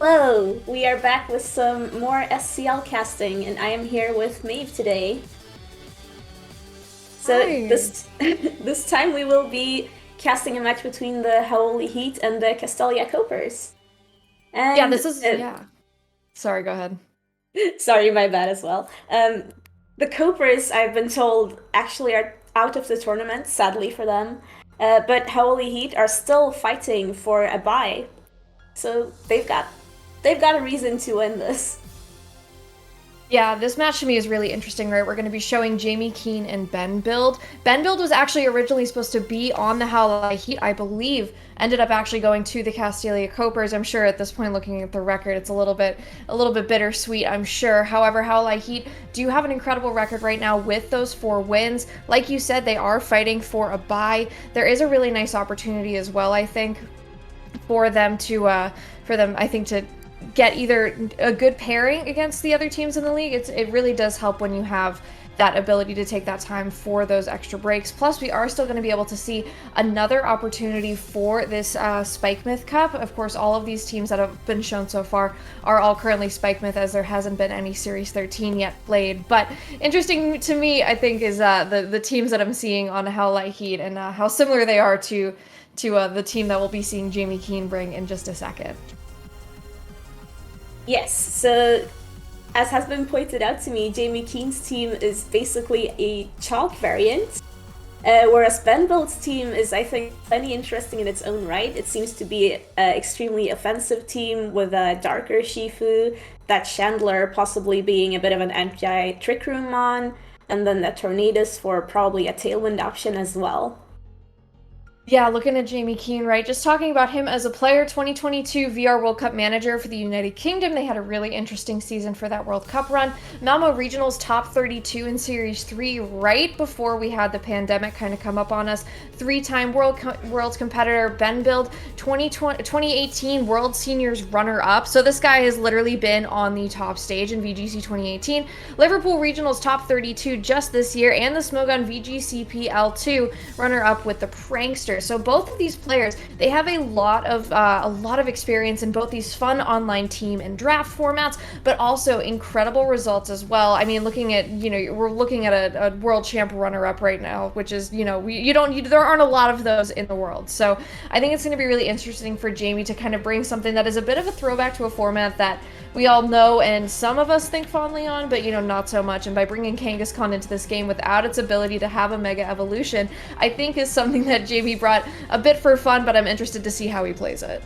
Hello, we are back with some more SCL casting, and I am here with Maeve today. So Hi. this this time we will be casting a match between the Howley Heat and the Castelia Copers. Yeah, And this is, yeah. Sorry, go ahead. sorry, my bad as well. The Copers, I've been told, actually are out of the tournament, sadly for them. But Howley Heat are still fighting for a bye, so they've got a reason to win this. Yeah, this match to me is really interesting, right? We're going to be showing Jamie Kean and Bennbuild. Bennbuild was actually originally supposed to be on the Howley Heat, I believe, ended up actually going to the Castelia Copers. I'm sure at this point, looking at the record, it's a little bit bittersweet, I'm sure. However, Howley Heat do have an incredible record right now with those 4 wins. Like you said, they are fighting for a bye. There is a really nice opportunity as well, I think, for them I think, to get either a good pairing against the other teams in the league. It really does help when you have that ability to take that time for those extra breaks. Plus, we are still going to be able to see another opportunity for this Spike Myth Cup. Of course, all of these teams that have been shown so far are all currently Spike Myth, as there hasn't been any Series 13 yet played. But interesting to me, I think, is the teams that I'm seeing on Howley Heat and how similar they are to the team that we'll be seeing Jamie Kean bring in just a second. Yes, so as has been pointed out to me, Jamie Keane's team is basically a chalk variant, whereas Bennbuild's team is, I think, plenty interesting in its own right. It seems to be an extremely offensive team with a darker Shifu, that Chandler possibly being a bit of an anti-Trick Room mon, and then the Tornadus for probably a Tailwind option as well. Yeah, looking at Jamie Kean, right? Just talking about him as a player, 2022 VR World Cup manager for the United Kingdom. They had a really interesting season for that World Cup run. Malmo Regionals top 32 in Series 3 right before we had the pandemic kind of come up on us. Three-time World's competitor, Bennbuild, 2018 World Seniors runner-up. So this guy has literally been on the top stage in VGC 2018. Liverpool Regionals top 32 just this year, and the Smogon VGCP L2 runner-up with the Prankster. So both of these players, they have a lot of experience in both these fun online team and draft formats, but also incredible results as well. I mean, we're looking at a world champ runner-up right now, which is, there aren't a lot of those in the world. So I think it's going to be really interesting for Jamie to kind of bring something that is a bit of a throwback to a format that we all know and some of us think fondly on, but not so much. And by bringing Kangaskhan into this game without its ability to have a mega evolution, I think is something that Jamie brought a bit for fun, but I'm interested to see how he plays it.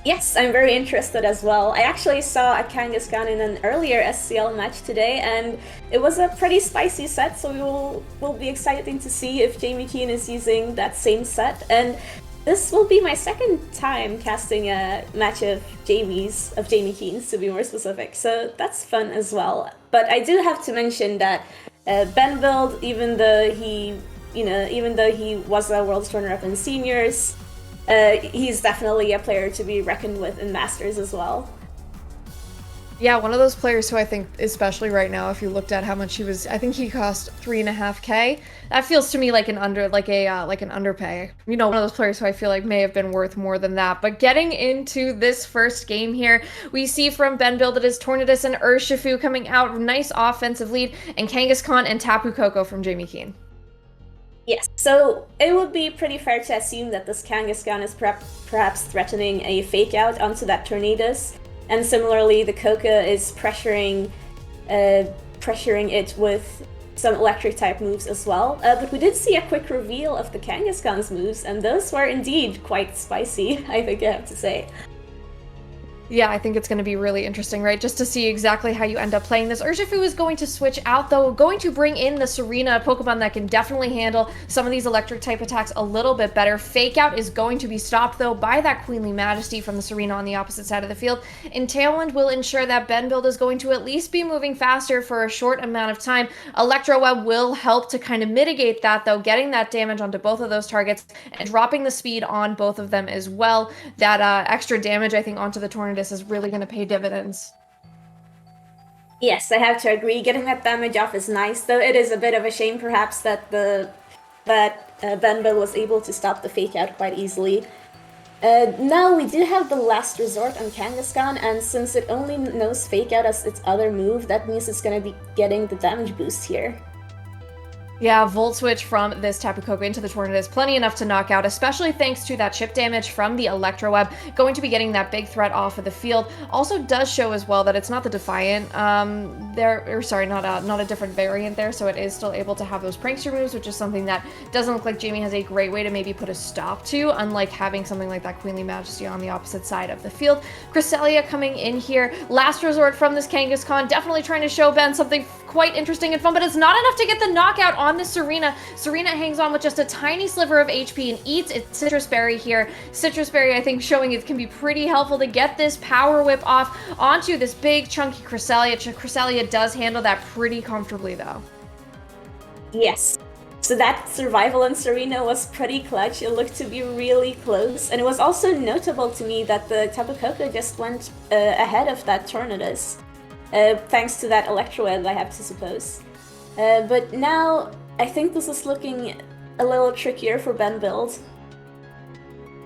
Yes, I'm very interested as well. I actually saw a Kangaskhan in an earlier SCL match today, and it was a pretty spicy set, so will be exciting to see if Jamie Kean is using that same set. And this will be my second time casting a match of Jamie Kean's to be more specific. So that's fun as well. But I do have to mention that Bennbuild, even though he was a world's runner-up in seniors, he's definitely a player to be reckoned with in Masters as well. Yeah, one of those players who I think, especially right now, if you looked at how much I think he cost 3.5K. That feels to me like an underpay. One of those players who I feel like may have been worth more than that. But getting into this first game here, we see from Bennbuild that is Tornadus and Urshifu coming out, nice offensive lead, and Kangaskhan and Tapu Koko from Jamie Kean. Yes, so it would be pretty fair to assume that this Kangaskhan is perhaps threatening a fake out onto that Tornadus, and similarly, the Koka is pressuring it with some electric type moves as well. But we did see a quick reveal of the Kangaskhan's moves, and those were indeed quite spicy, I think I have to say. Yeah, I think it's going to be really interesting, right? Just to see exactly how you end up playing this. Urshifu is going to switch out, though, going to bring in the Serena, Pokemon that can definitely handle some of these electric type attacks a little bit better. Fake Out is going to be stopped, though, by that Queenly Majesty from the Serena on the opposite side of the field. And Tailwind will ensure that Bennbuild is going to at least be moving faster for a short amount of time. Electro Web will help to kind of mitigate that, though, getting that damage onto both of those targets and dropping the speed on both of them as well. That extra damage, I think, onto the Tornadus is really going to pay dividends. Yes, I have to agree. Getting that damage off is nice, though it is a bit of a shame, perhaps, that Benbel was able to stop the fake out quite easily. Now we do have the last resort on Kangaskhan, and since it only knows Fake Out as its other move, that means it's gonna be getting the damage boost here. Yeah, Volt Switch from this Tapu Koko into the Tornado is plenty enough to knock out, especially thanks to that chip damage from the Electro Web, going to be getting that big threat off of the field. Also does show as well that it's not the Defiant, not a different variant there, so it is still able to have those Prankster moves, which is something that doesn't look like Jamie has a great way to maybe put a stop to, unlike having something like that Queenly Majesty on the opposite side of the field. Cresselia coming in here, last resort from this Kangaskhan, definitely trying to show Ben something quite interesting and fun, but it's not enough to get the knockout on this Serena. Serena hangs on with just a tiny sliver of HP and eats its Citrus Berry here. Citrus Berry, I think, showing it can be pretty helpful to get this Power Whip off onto this big, chunky Cresselia. Cresselia does handle that pretty comfortably, though. Yes. So that survival on Serena was pretty clutch. It looked to be really close. And it was also notable to me that the Tapu Koko just went ahead of that Tornadus. Thanks to that Electroweb, I have to suppose. But now, I think this is looking a little trickier for Bennbuild.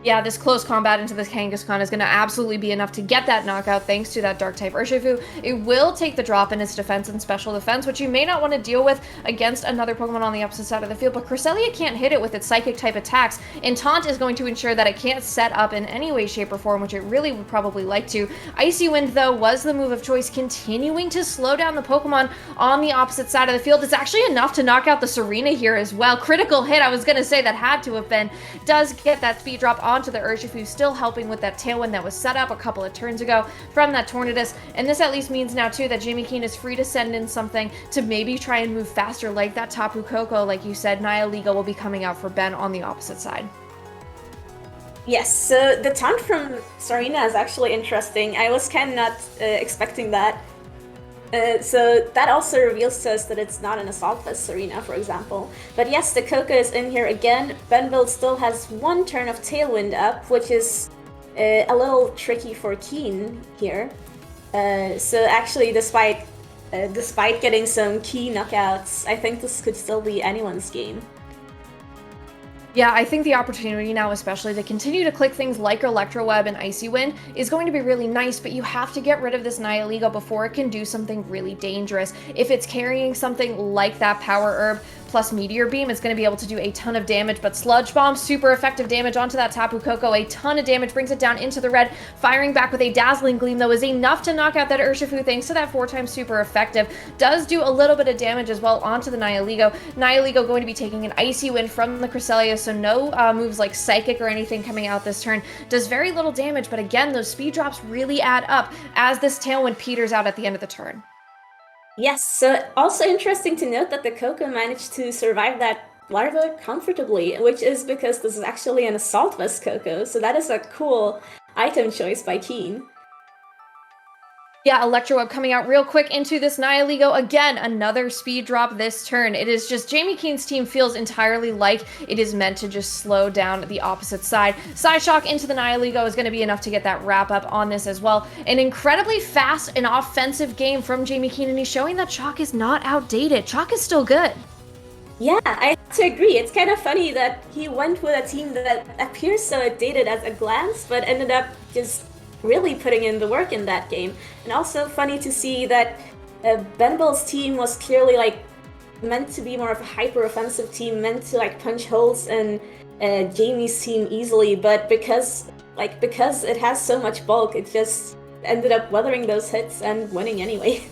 Yeah, this close combat into this Kangaskhan is going to absolutely be enough to get that knockout thanks to that Dark-type Urshifu. It will take the drop in its defense and special defense, which you may not want to deal with against another Pokemon on the opposite side of the field, but Cresselia can't hit it with its Psychic-type attacks, and Taunt is going to ensure that it can't set up in any way, shape, or form, which it really would probably like to. Icy Wind, though, was the move of choice, continuing to slow down the Pokemon on the opposite side of the field. It's actually enough to knock out the Serena here as well. Critical hit, I was going to say that had to have been, does get that speed drop onto the Urshifu, still helping with that Tailwind that was set up a couple of turns ago from that Tornadus. And this at least means now, too, that Jamie Kean is free to send in something to maybe try and move faster, like that Tapu Koko. Like you said, Nihilego will be coming out for Ben on the opposite side. Yes, so the taunt from Serena is actually interesting. I was kind of not expecting that. So that also reveals to us that it's not an Assault Vest Serena, for example. But yes, the Koko is in here again. Bennbuild still has one turn of Tailwind up, which is a little tricky for Kean here. So actually, despite getting some key knockouts, I think this could still be anyone's game. Yeah, I think the opportunity now, especially to continue to click things like Electro Web and Icy Wind, is going to be really nice, but you have to get rid of this Nihilego before it can do something really dangerous. If it's carrying something like that Power Herb plus Meteor Beam, it's going to be able to do a ton of damage, but Sludge Bomb, super effective damage onto that Tapu Koko, a ton of damage, brings it down into the red. Firing back with a Dazzling Gleam, though, is enough to knock out that Urshifu, thanks to that 4x super effective. Does do a little bit of damage as well onto the Nihilego. Nihilego going to be taking an Icy Wind from the Cresselia, so no moves like Psychic or anything coming out this turn. Does very little damage, but again, those speed drops really add up as this Tailwind peters out at the end of the turn. Yes, so also interesting to note that the Koko managed to survive that larva comfortably, which is because this is actually an Assault Vest Koko, so that is a cool item choice by Kean. Yeah, Electro Web coming out real quick into this Nihilego. Again, another speed drop this turn. It is just Jamie Kean's team feels entirely like it is meant to just slow down the opposite side. Psyshock into the Nihilego is going to be enough to get that wrap up on this as well. An incredibly fast and offensive game from Jamie Kean, and he's showing that Chalk is not outdated. Chalk is still good. Yeah, I have to agree. It's kind of funny that he went with a team that appears so outdated at a glance, but ended up just really putting in the work in that game. And also funny to see that Bennbuild's team was clearly like meant to be more of a hyper-offensive team, meant to like punch holes in Jamie's team easily, but because it has so much bulk, it just ended up weathering those hits and winning anyway.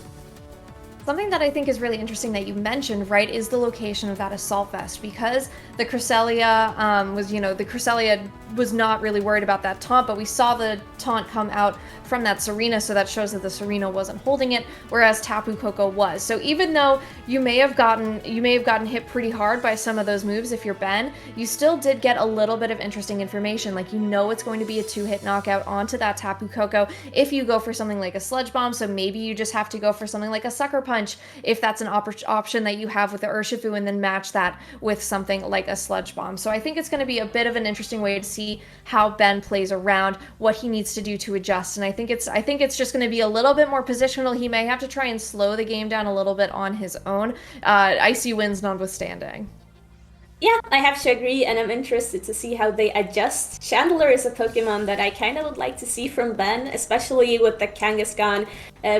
Something that I think is really interesting that you mentioned, right, is the location of that Assault Vest, because the Cresselia the Cresselia was not really worried about that taunt, but we saw the taunt come out from that Serena, so that shows that the Serena wasn't holding it, whereas Tapu Koko was. So even though you may have gotten hit pretty hard by some of those moves if you're Ben, you still did get a little bit of interesting information, like you know it's going to be a 2-hit knockout onto that Tapu Koko if you go for something like a Sludge Bomb, so maybe you just have to go for something like a Sucker Punch if that's an option that you have with the Urshifu, and then match that with something like a Sludge Bomb. So I think it's going to be a bit of an interesting way to see how Ben plays around, what he needs to do to adjust, and I think it's just going to be a little bit more positional. He may have to try and slow the game down a little bit on his own, Icy Winds notwithstanding. Yeah, I have to agree, and I'm interested to see how they adjust. Chandler is a Pokemon that I kind of would like to see from Ben, especially with the Kangaskhan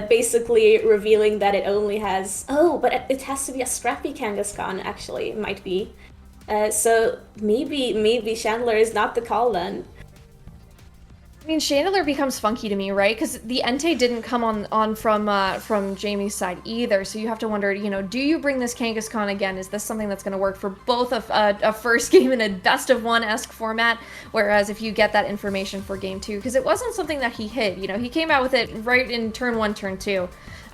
basically revealing that it only has. Oh, but it has to be a scrappy Kangaskhan, actually, it might be. So maybe Chandler is not the call then. I mean, Chandler becomes funky to me, right? Because the Entei didn't come on from Jamie's side either. So you have to wonder, do you bring this Kangaskhan again? Is this something that's going to work for both a first game in a best of one-esque format? Whereas if you get that information for game two, because it wasn't something that he hid. He came out with it right in turn one, turn two.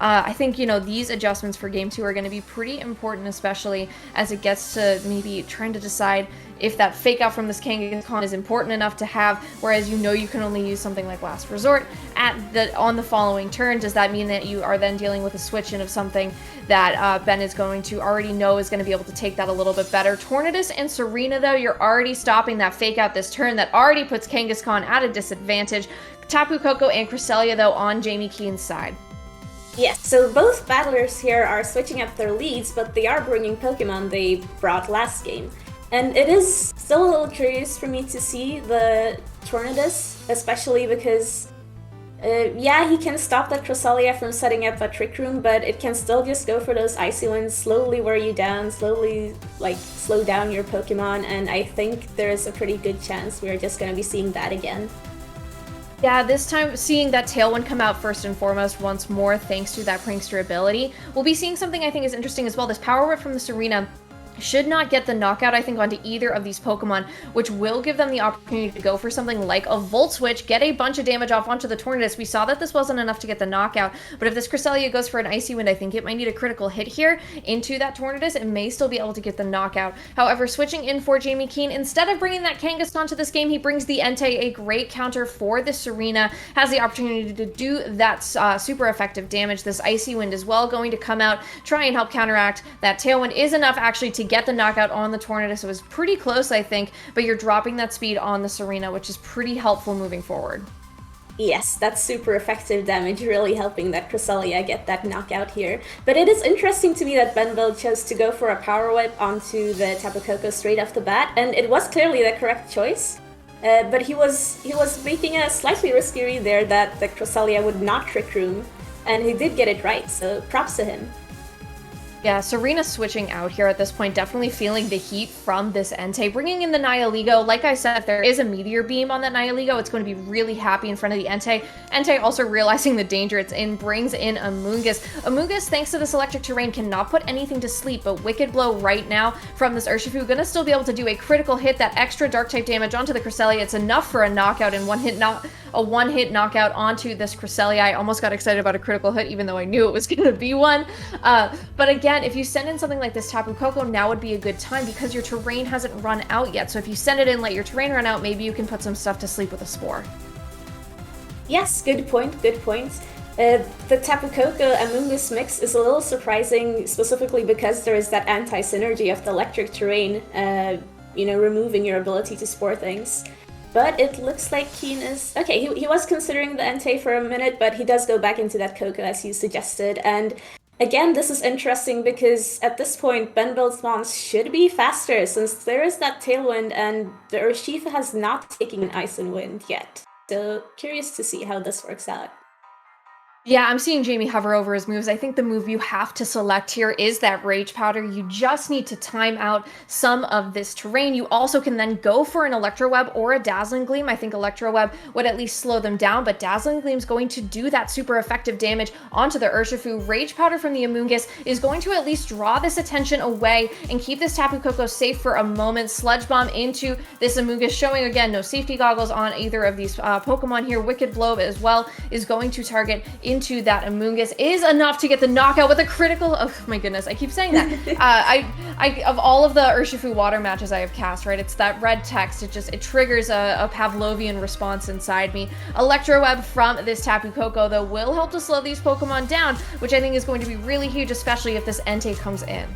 I think, these adjustments for game two are going to be pretty important, especially as it gets to maybe trying to decide if that fake out from this Kangaskhan is important enough to have, whereas you can only use something like Last Resort on the following turn. Does that mean that you are then dealing with a switch in of something that Ben is going to already know is going to be able to take that a little bit better? Tornadus and Serena, though, you're already stopping that fake out this turn that already puts Kangaskhan at a disadvantage. Tapu Koko and Cresselia, though, on Jamie Kean's side. Yes, so both battlers here are switching up their leads, but they are bringing Pokemon they brought last game. And it is still a little curious for me to see the Tornadus, especially because, yeah, he can stop that Cresselia from setting up a Trick Room, but it can still just go for those Icy Winds, slowly wear you down, slowly, slow down your Pokemon, and I think there is a pretty good chance we're just gonna be seeing that again. Yeah, this time seeing that Tailwind come out first and foremost once more thanks to that Prankster ability. We'll be seeing something I think is interesting as well. This Power Whip from the Serena should not get the knockout, I think, onto either of these Pokemon, which will give them the opportunity to go for something like a Volt Switch, get a bunch of damage off onto the Tornadus. We saw that this wasn't enough to get the knockout, but if this Cresselia goes for an Icy Wind, I think it might need a critical hit here into that Tornadus. It may still be able to get the knockout. However, switching in for Jamie Kean, instead of bringing that Kangaskhan to this game, he brings the Entei, a great counter for the Serena, has the opportunity to do that super effective damage. This Icy Wind as well going to come out, try and help counteract. That Tailwind is enough actually to get the knockout on the Tornadus. It was pretty close, I think, but you're dropping that speed on the Serena, which is pretty helpful moving forward. Yes, that's super effective damage, really helping that Cresselia get that knockout here. But it is interesting to me that Bennbuild chose to go for a Power Whip onto the Tapu Koko straight off the bat, and it was clearly the correct choice. But he was making a slightly risky read there that the Cresselia would not Trick Room, and he did get it right, so props to him. Yeah, Serena switching out here at this point, definitely feeling the heat from this Entei. Bringing in the Nihilego, like I said, if there is a Meteor Beam on that Nihilego, it's going to be really happy in front of the Entei. Entei also realizing the danger it's in, brings in Amoonguss. Amoonguss, thanks to this electric terrain, cannot put anything to sleep, but Wicked Blow right now from this Urshifu, gonna still be able to do a critical hit, that extra Dark-type damage onto the Cresselia. It's enough for a knockout and a one-hit knockout onto this Cresselia. I almost got excited about a critical hit, even though I knew it was gonna be one. But again, if you send in something like this Tapu Koko, now would be a good time because your terrain hasn't run out yet. So if you send it in, let your terrain run out, maybe you can put some stuff to sleep with a Spore. Yes, good point, good point. The Tapu Koko Amoonguss mix is a little surprising, specifically because there is that anti-synergy of the electric terrain, removing your ability to Spore things. But it looks like Kean is... Okay, he was considering the Entei for a minute, but he does go back into that Koko as you suggested, and again, this is interesting because at this point, Bennbuild's mons should be faster since there is that Tailwind and the Urshifu has not taken an Ice and Wind yet. So curious to see how this works out. Yeah, I'm seeing Jamie hover over his moves. I think the move you have to select here is that Rage Powder. You just need to time out some of this terrain. You also can then go for an Electro Web or a Dazzling Gleam. I think Electro Web would at least slow them down, but Dazzling Gleam is going to do that super effective damage onto the Urshifu. Rage Powder from the Amoonguss is going to at least draw this attention away and keep this Tapu Koko safe for a moment. Sludge Bomb into this Amoonguss, showing again no safety goggles on either of these Pokemon here. Wicked Blow as well is going to target into that Amoonguss, is enough to get the knockout with a critical... Oh my goodness, I keep saying that. I of all of the Urshifu water matches I have cast, right, it's that red text. It triggers a Pavlovian response inside me. Electro Web from this Tapu Koko, though, will help to slow these Pokemon down, which I think is going to be really huge, especially if this Entei comes in.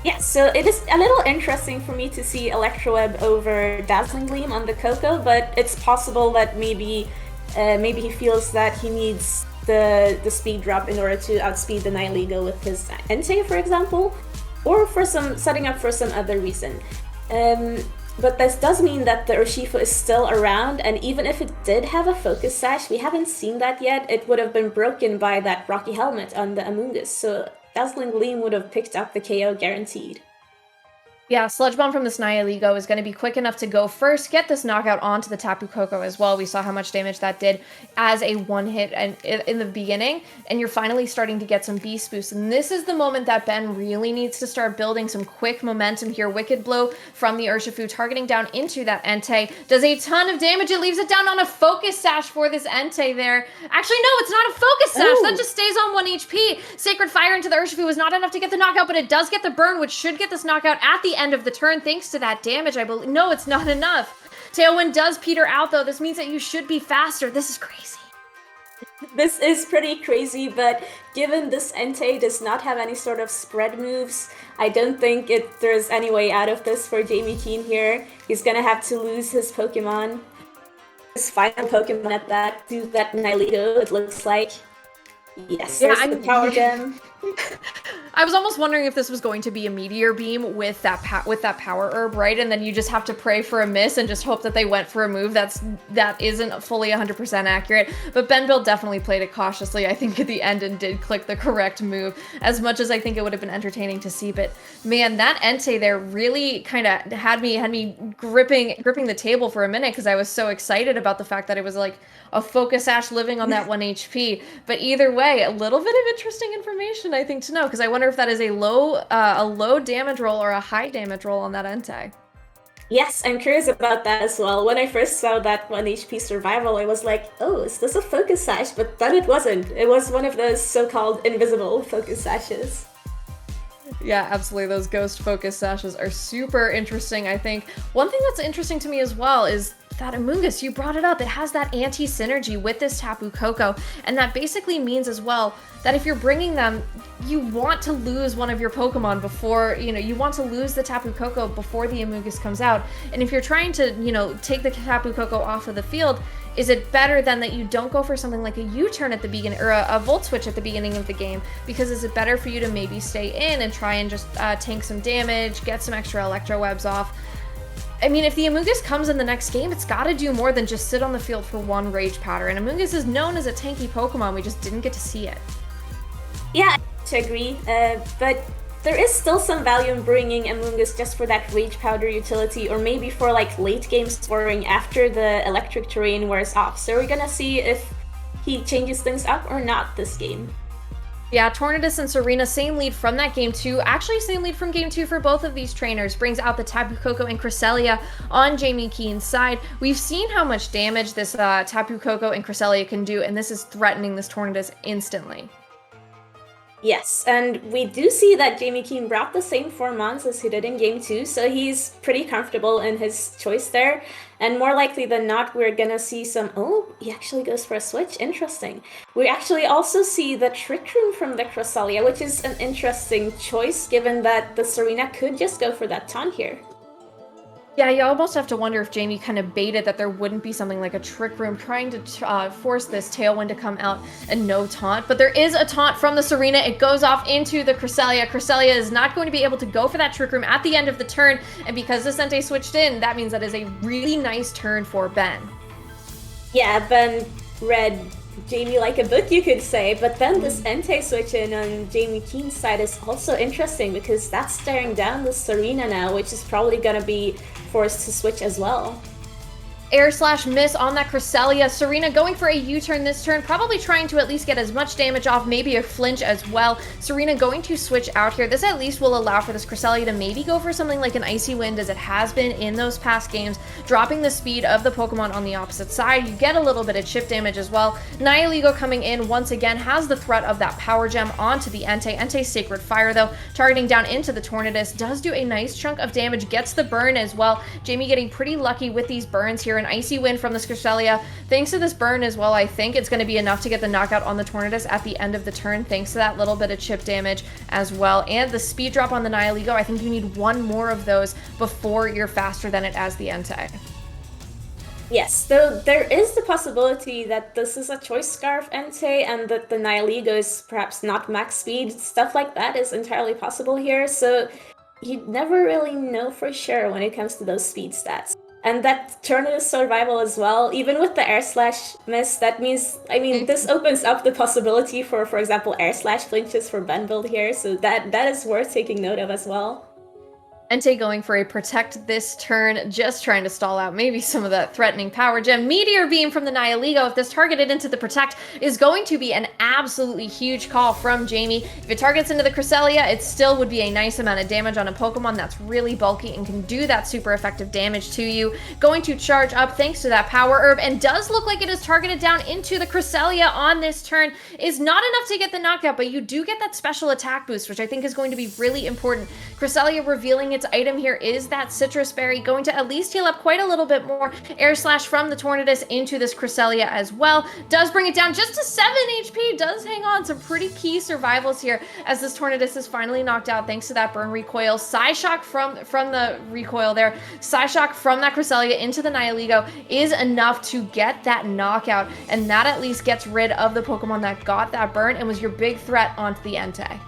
Yeah, so it is a little interesting for me to see Electro Web over Dazzling Gleam on the Koko, but it's possible that maybe he feels that he needs the speed drop in order to outspeed the Nihilego with his Entei, for example. or for some setting up for some other reason. But this does mean that the Urshifu is still around, and even if it did have a focus sash, we haven't seen that yet. It would have been broken by that Rocky Helmet on the Amoonguss, so Dazzling Gleam would have picked up the KO guaranteed. Yeah, Sludge Bomb from this Nihilego is going to be quick enough to go first, get this knockout onto the Tapu Koko as well. We saw how much damage that did as a one hit and in the beginning, and you're finally starting to get some beast boosts. And this is the moment that Ben really needs to start building some quick momentum here. Wicked Blow from the Urshifu targeting down into that Entei. Does a ton of damage. It leaves it down on a focus sash for this Entei there. Actually, no, it's not a focus sash. Ooh. That just stays on 1 HP. Sacred Fire into the Urshifu was not enough to get the knockout, but it does get the burn, which should get this knockout at the end of the turn thanks to that damage, I believe. No, it's not enough. Tailwind does peter out, though. This means that you should be faster. This is crazy. This is pretty crazy, but given this Entei does not have any sort of spread moves, I don't think there's any way out of this for Jamie Kean here. He's gonna have to lose his Pokemon. His final Pokemon at that, to that Nihilego, it looks like. Yes, yeah, there's the Power Gem. I was almost wondering if this was going to be a Meteor Beam with that Power Herb, right? And then you just have to pray for a miss and just hope that they went for a move that isn't fully 100% accurate. But Bennbuild definitely played it cautiously, I think, at the end and did click the correct move, as much as I think it would have been entertaining to see. But man, that Entei there really kind of had me gripping the table for a minute because I was so excited about the fact that it was like a Focus Sash living on that 1 HP. But either way, a little bit of interesting information, I think, to know, because I wonder if that is a low damage roll or a high damage roll on that Entei. Yes, I'm curious about that as well. When I first saw that 1 HP survival, I was like, oh, is this a Focus Sash? But then it wasn't. It was one of those so-called invisible Focus Sashes. Yeah, absolutely. Those ghost focus sashes are super interesting, I think. One thing that's interesting to me as well is that Amoonguss, you brought it up, it has that anti-synergy with this Tapu Koko, and that basically means as well that if you're bringing them, you want to lose one of your Pokemon before, you want to lose the Tapu Koko before the Amoonguss comes out. And if you're trying to, take the Tapu Koko off of the field, is it better then that you don't go for something like a U-turn at the beginning, or a Volt Switch at the beginning of the game? Because is it better for you to maybe stay in and try and just tank some damage, get some extra Electro Webs off? I mean, if the Amoonguss comes in the next game, it's got to do more than just sit on the field for one Rage Powder. And Amoonguss is known as a tanky Pokemon, we just didn't get to see it. Yeah, I agree, but there is still some value in bringing Amoonguss just for that Rage Powder utility, or maybe for like late game scoring after the electric terrain wears off. So we're gonna see if he changes things up or not this game. Yeah, Tornadus and Serena, same lead from that game 2. Actually, same lead from game 2 for both of these trainers. Brings out the Tapu Koko and Cresselia on Jamie Kean's side. We've seen how much damage this Tapu Koko and Cresselia can do, and this is threatening this Tornadus instantly. Yes, and we do see that Jamie Kean brought the same 4 mons as he did in game 2, so he's pretty comfortable in his choice there. And more likely than not, we're gonna see some... Oh, he actually goes for a switch. Interesting. We actually also see the Trick Room from the Cresselia, which is an interesting choice, given that the Serena could just go for that taunt here. Yeah, you almost have to wonder if Jamie kind of baited that there wouldn't be something like a Trick Room, trying to force this Tailwind to come out and no taunt. But there is a taunt from the Serena. It goes off into the Cresselia. Cresselia is not going to be able to go for that Trick Room at the end of the turn. And because the Entei switched in, that means that is a really nice turn for Ben. Yeah, Ben read Jamie like a book, you could say, but then this Entei switch in on Jamie Kean's side is also interesting because that's staring down the Serena now, which is probably gonna be forced to switch as well. Air slash miss on that Cresselia. Serena going for a U-turn this turn, probably trying to at least get as much damage off, maybe a flinch as well. Serena going to switch out here. This at least will allow for this Cresselia to maybe go for something like an Icy Wind, as it has been in those past games, dropping the speed of the Pokemon on the opposite side. You get a little bit of chip damage as well. Nihilego coming in once again has the threat of that Power Gem onto the Entei. Entei's Sacred Fire, though, targeting down into the Tornadus, does do a nice chunk of damage, gets the burn as well. Jamie getting pretty lucky with these burns here. An Icy Wind from the Cresselia. Thanks to this burn as well, I think it's going to be enough to get the knockout on the Tornadus at the end of the turn, thanks to that little bit of chip damage as well. And the speed drop on the Nihilego, I think you need one more of those before you're faster than it as the Entei. Yes, though there is the possibility that this is a choice scarf Entei and that the Nihilego is perhaps not max speed. Stuff like that is entirely possible here, so you never really know for sure when it comes to those speed stats. And that Tornado survival as well, even with the air slash miss, that means, I mean, this opens up the possibility for example, air slash flinches for Bennbuild here, so that is worth taking note of as well. Entei going for a protect this turn, just trying to stall out maybe some of that threatening power gem. Meteor Beam from the Nihilego, if this targeted into the protect, is going to be an absolutely huge call from Jamie. If it targets into the Cresselia, it still would be a nice amount of damage on a Pokemon that's really bulky and can do that super effective damage to you. Going to charge up thanks to that Power Herb, and does look like it is targeted down into the Cresselia on this turn. Is not enough to get the knockout, but you do get that special attack boost, which I think is going to be really important. Cresselia revealing its item here is that Citrus Berry, going to at least heal up quite a little bit more. Air Slash from the Tornadus into this Cresselia as well. Does bring it down just to 7 HP. Does hang on some pretty key survivals here as this Tornadus is finally knocked out thanks to that Burn Recoil. Psyshock from the recoil there. Psyshock from that Cresselia into the Nihilego is enough to get that knockout, and that at least gets rid of the Pokemon that got that burn and was your big threat onto the Entei.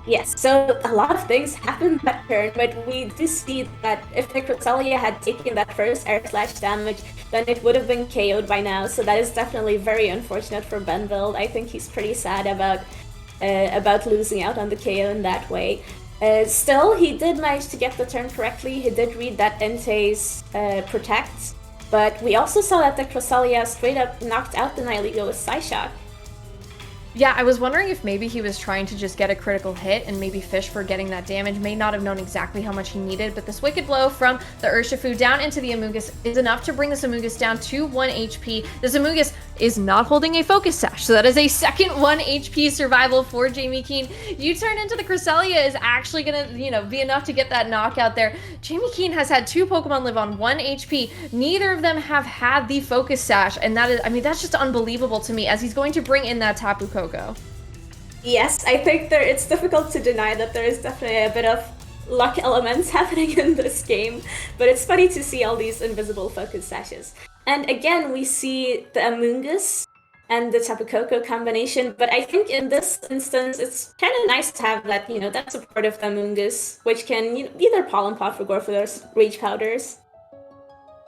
Yes, so a lot of things happened that turn, but we do see that if the Cresselia had taken that first air slash damage, then it would have been KO'd by now, so that is definitely very unfortunate for Bennbuild. I think he's pretty sad about losing out on the KO in that way. Still, he did manage to get the turn correctly. He did read that Entei's protect, but we also saw that the Cresselia straight up knocked out the Nihilego with Psyshock. Yeah, I was wondering if maybe he was trying to just get a critical hit and maybe fish for getting that damage. May not have known exactly how much he needed, but this Wicked Blow from the Urshifu down into the Amoonguss is enough to bring this Amoonguss down to 1 HP. This Amoonguss is not holding a Focus Sash, so that is a second 1 HP survival for Jamie Kean. U-turn into the Cresselia is actually gonna, be enough to get that knockout there. Jamie Kean has had 2 Pokemon live on 1 HP. Neither of them have had the Focus Sash, and that is, that's just unbelievable to me, as he's going to bring in that Tapu Koko. Yes, I think it's difficult to deny that there is definitely a bit of luck elements happening in this game, but it's funny to see all these invisible Focus Sashes. And again, we see the Amoonguss and the Tapu Koko combination, but I think in this instance, it's kind of nice to have that, that support of the Amoonguss, which can either Pollen Puff or go for those Rage Powders.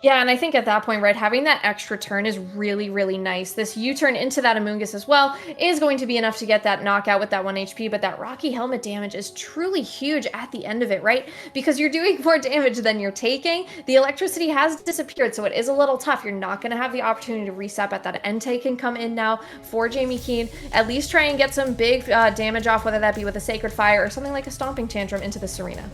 Yeah, and I think at that point, right, having that extra turn is really, really nice. This U-turn into that Amoonguss as well is going to be enough to get that knockout with that 1 HP, but that Rocky Helmet damage is truly huge at the end of it, right? Because you're doing more damage than you're taking. The electricity has disappeared, so it is a little tough. You're not going to have the opportunity to reset, but that Entei can come in now for Jamie Kean. At least try and get some big damage off, whether that be with a Sacred Fire or something like a Stomping Tantrum into the Serena.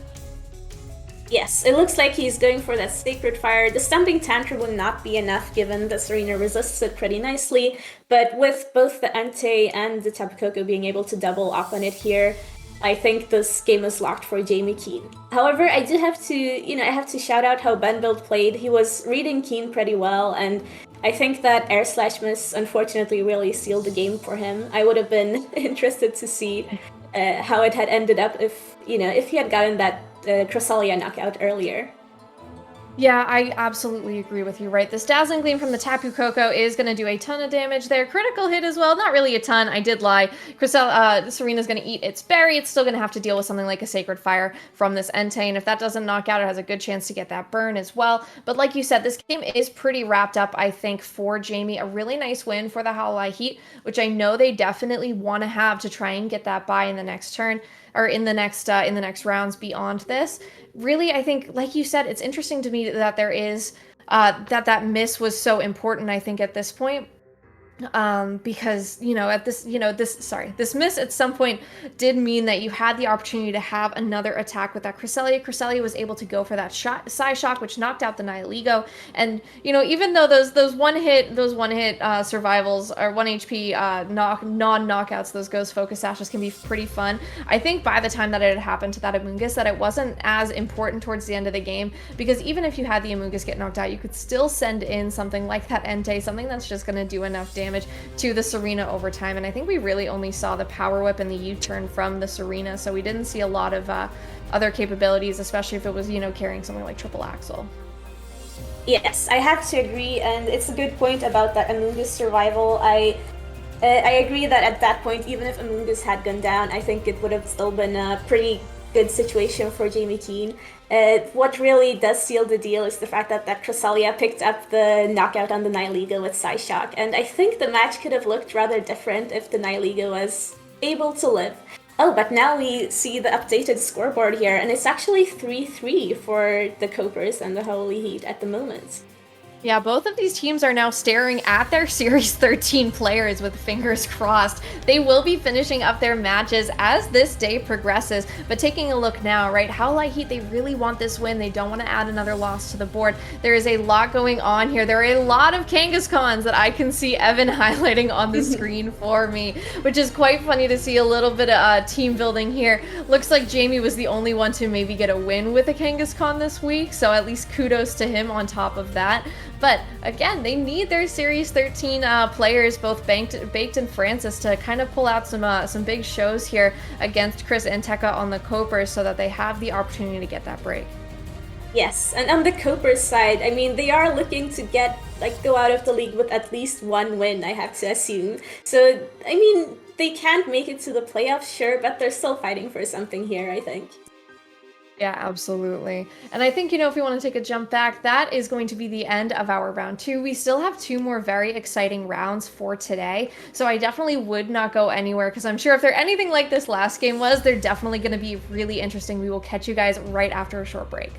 Yes, it looks like he's going for that Sacred Fire. The Stomping Tantrum would not be enough given the Serena resists it pretty nicely, but with both the Entei and the Tapu Koko being able to double up on it here, I think this game is locked for Jamie Kean. However, I do have to, shout out how Bennbuild played. He was reading Kean pretty well, and I think that Air Slash Miss unfortunately really sealed the game for him. I would have been interested to see how it had ended up if he had gotten that Cresselia knockout earlier. Yeah, I absolutely agree with you, right? This Dazzling Gleam from the Tapu Koko is going to do a ton of damage there. Critical hit as well. Not really a ton. I did lie. Serena's going to eat its berry. It's still going to have to deal with something like a Sacred Fire from this Entei, and if that doesn't knock out, it has a good chance to get that burn as well. But like you said, this game is pretty wrapped up, I think, for Jamie. A really nice win for the Howleye Heat, which I know they definitely want to have to try and get that bye in the next turn, or in the next rounds beyond this. Really, I think, like you said, it's interesting to me that there is that miss was so important, I think, at this point. Because this miss at some point did mean that you had the opportunity to have another attack with that Cresselia. Cresselia was able to go for that Psyshock, which knocked out the Nihilego. And even though those one hit survivals or 1 HP non-knockouts, those Ghost Focus Sashes can be pretty fun. I think by the time that it had happened to that Amoonguss, that it wasn't as important towards the end of the game, because even if you had the Amoonguss get knocked out, you could still send in something like that Entei, something that's just going to do enough damage to the Serena over time. And I think we really only saw the Power Whip and the U-turn from the Serena, so we didn't see a lot of other capabilities, especially if it was carrying something like Triple Axle. Yes, I have to agree, and it's a good point about that Amungus survival. I agree that at that point, even if Amungus had gone down, I think it would have still been a pretty good situation for Jamie Kean. What really does seal the deal is the fact that Cresselia picked up the knockout on the Nihiliga with Psyshock, and I think the match could have looked rather different if the Nihiliga was able to live. Oh, but now we see the updated scoreboard here, and it's actually 3-3 for the Copers and the Holy Heat at the moment. Yeah, both of these teams are now staring at their Series 13 players with fingers crossed. They will be finishing up their matches as this day progresses, but taking a look now, right, how Light Heat, they really want this win. They don't want to add another loss to the board. There is a lot going on here. There are a lot of Kangaskhans that I can see Evan highlighting on the screen for me, which is quite funny to see a little bit of team building here. Looks like Jamie was the only one to maybe get a win with a Kangaskhan this week, so at least kudos to him on top of that. But again, they need their Series 13 players, both Baked and Francis, to kind of pull out some big shows here against Chris and Tekka on the Copers so that they have the opportunity to get that break. Yes, and on the Copers side, I mean, they are looking to go out of the league with at least one win, I have to assume. So, I mean, they can't make it to the playoffs, sure, but they're still fighting for something here, I think. Yeah, absolutely. And I think, if we want to take a jump back, that is going to be the end of our round 2. We still have 2 more very exciting rounds for today. So I definitely would not go anywhere because I'm sure if they're anything like this last game was, they're definitely going to be really interesting. We will catch you guys right after a short break.